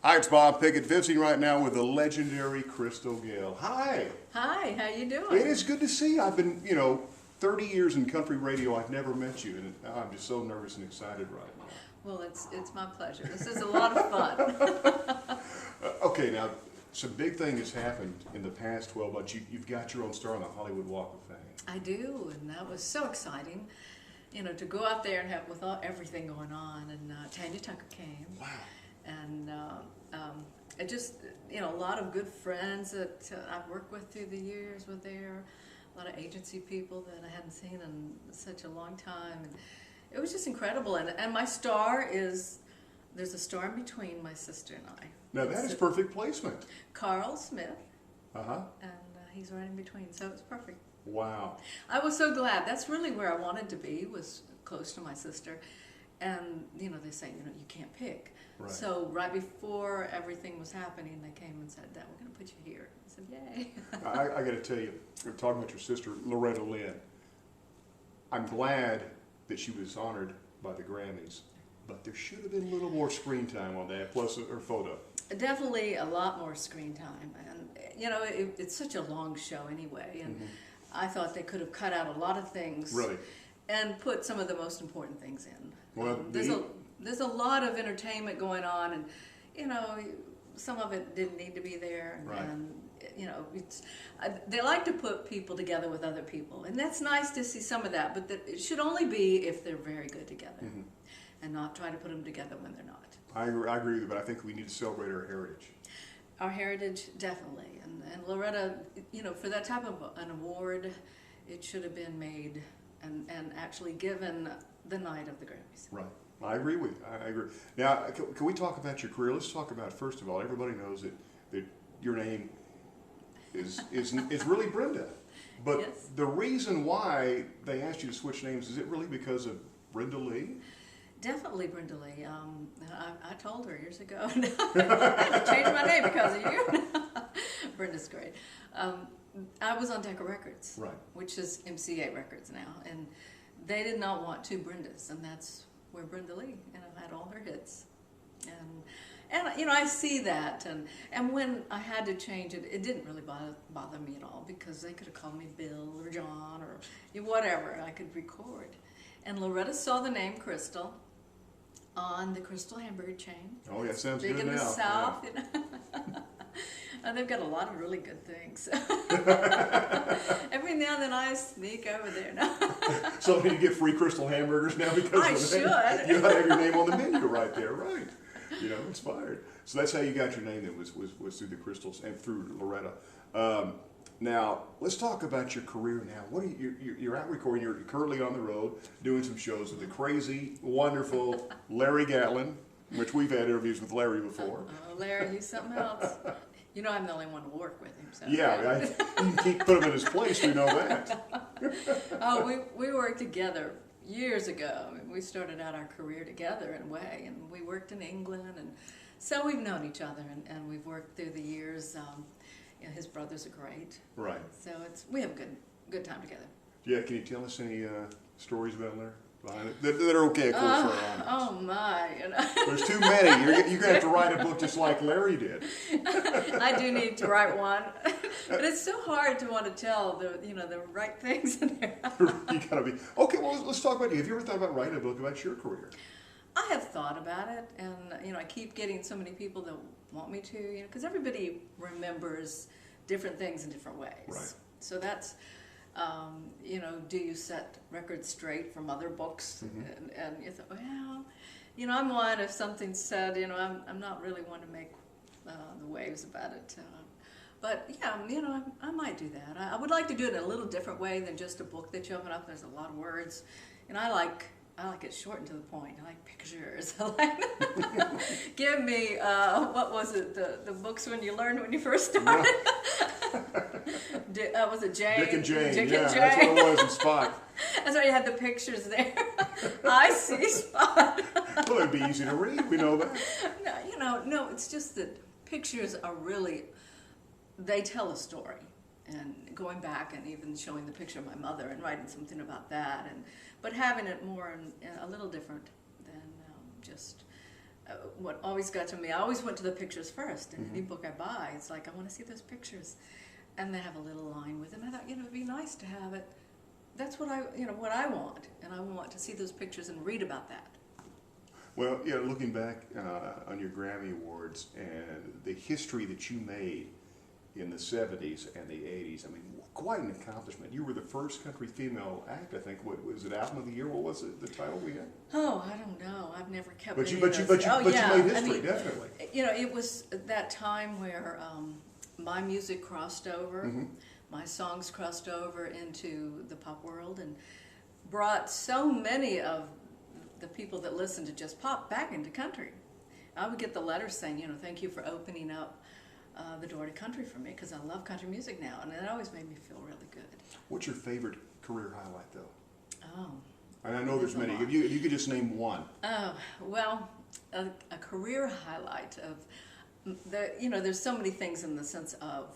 Hi, it's Bob Pickett visiting right now with the legendary Crystal Gayle. Hi. Hi, how you doing? It is good to see you. I've been, 30 years in country radio. I've never met you, and I'm just so nervous and excited right now. Well, it's my pleasure. This is a lot of fun. Okay, now, some big thing has happened in the past 12 months. You've got your own star on the Hollywood Walk of Fame. I do, and that was so exciting. To go out there and have with everything going on, and Tanya Tucker came. Wow. And it just, a lot of good friends that I've worked with through the years were there. A lot of agency people that I hadn't seen in such a long time. And it was just incredible. And my star there's a star in between my sister and I. Now, that is perfect placement. Carl Smith. Uh-huh. And he's right in between, so it's perfect. Wow. I was so glad. That's really where I wanted to be, was close to my sister. And, they say, you can't pick. Right. So right before everything was happening, they came and said, that we're going to put you here. I said, yay. I got to tell you, we're talking about your sister, Loretta Lynn. I'm glad that she was honored by the Grammys, but there should have been a little more screen time on that, plus her photo. Definitely a lot more screen time. And, it's such a long show anyway. And I thought they could have cut out a lot of things. Really? And put some of the most important things in. Well, there's a lot of entertainment going on, and some of it didn't need to be there. And, right. and they like to put people together with other people, and that's nice to see some of that. But it should only be if they're very good together, and not try to put them together when they're not. I agree with you, but I think we need to celebrate our heritage. Our heritage, definitely, and Loretta, for that type of an award, it should have been made and actually given the night of the Grammys. Right. I agree with you. I agree. Now, can we talk about your career? Let's talk about, first of all, everybody knows that your name is really Brenda. But yes. The reason why they asked you to switch names, is it really because of Brenda Lee? Definitely Brenda Lee. I told her years ago, I changed my name because of you. Brenda's great. I was on Decca Records, right, which is MCA Records now, and they did not want two Brendas, and that's where Brenda Lee, had all her hits, and I see that, and when I had to change it, it didn't really bother me at all, because they could have called me Bill or John or whatever. I could record, and Loretta saw the name Crystal on the Crystal hamburger chain. Oh yeah, sounds big good in now. the South, Yeah. And they've got a lot of really good things. Every now and then I sneak over there now. So you get free Crystal hamburgers now because I of should. that? You have your name on the menu right there, right? Inspired. So that's how you got your name. That was through the Crystals and through Loretta. Now let's talk about your career. Now, what are you're out recording? You're currently on the road doing some shows with the crazy, wonderful Larry Gatlin, which we've had interviews with Larry before. Oh, Larry, he's something else. I'm the only one to work with him. So. Yeah, you can put him in his place. We know that. Oh, we worked together years ago. I mean, we started out our career together in a way, and we worked in England, and so we've known each other, and we've worked through the years. His brothers are great. Right. So we have a good time together. Yeah, can you tell us any stories about Larry? That are okay, of course, for our audience. Oh my! There's too many. You're gonna have to write a book just like Larry did. I do need to write one, but it's so hard to want to tell the right things in there. You gotta be okay. Well, let's talk about you. Have you ever thought about writing a book about your career? I have thought about it, and I keep getting so many people that want me to, because everybody remembers different things in different ways. Right. So that's. Do you set records straight from other books? And you thought, well, I'm one, if something's said, I'm not really one to make the waves about it. But yeah, I might do that. I would like to do it in a little different way than just a book that you open up. There's a lot of words, and I like it short and to the point. I like pictures. Give me what was it? The books when you learned when you first started. Was it Jane? Dick and Jane. Dick yeah, and Jane. That's what it was in Spot. That's why you had the pictures there. I see Spot. Well, it'd be easy to read. We know that. No. It's just that pictures are really, they tell a story. And going back and even showing the picture of my mother and writing something about that, but having it more a little different than just what always got to me, I always went to the pictures first. In any book I buy, it's like, I want to see those pictures. And they have a little line with them. I thought, it'd be nice to have it. That's what what I want. And I want to see those pictures and read about that. Well, looking back on your Grammy Awards and the history that you made in the 70s and the 80s, I mean, quite an accomplishment. You were the first country female act, I think. What was it, Album of the Year? What was it, the title we had? Oh, I don't know. I've never kept But you any of those. made history, definitely. It was that time where my music crossed over, my songs crossed over into the pop world, and brought so many of the people that listened to just pop back into country. I would get the letters saying, thank you for opening up the door to country for me, because I love country music now, and it always made me feel really good. What's your favorite career highlight, though? Oh. And I know there's many. If you could just name one. Oh, well, a career highlight of, there's so many things in the sense of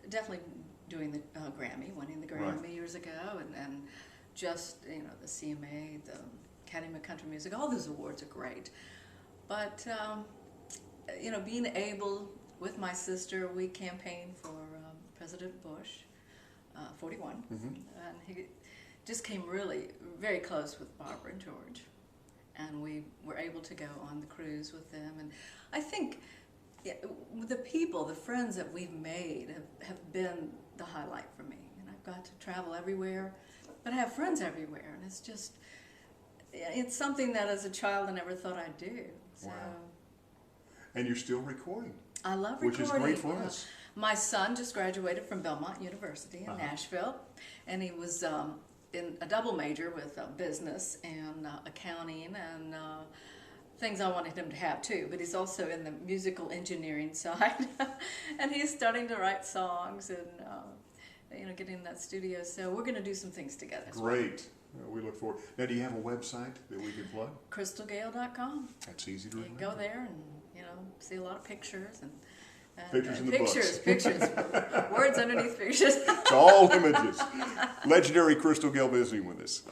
definitely doing the Grammy, winning the Grammy years ago, and just, the CMA, the Academy of Country Music, all those awards are great. But, being able, with my sister, we campaigned for President Bush, 41, and he just came really very close with Barbara and George, and we were able to go on the cruise with them. And I think the people, the friends that we've made have been the highlight for me. And I've got to travel everywhere, but I have friends everywhere, and it's something that as a child I never thought I'd do. So. Wow. And you're still recording. I love recording. Which is great for us. My son just graduated from Belmont University in Nashville, and he was in a double major with business and accounting and things I wanted him to have too, but he's also in the musical engineering side. And he's starting to write songs and getting in that studio. So we're going to do some things together. Great. Well, we look forward. Now, do you have a website that we can plug? CrystalGayle.com. That's easy to remember. Go there and see a lot of pictures and pictures in the books. Pictures, words underneath pictures. It's all images. Legendary Crystal Gayle visiting with us.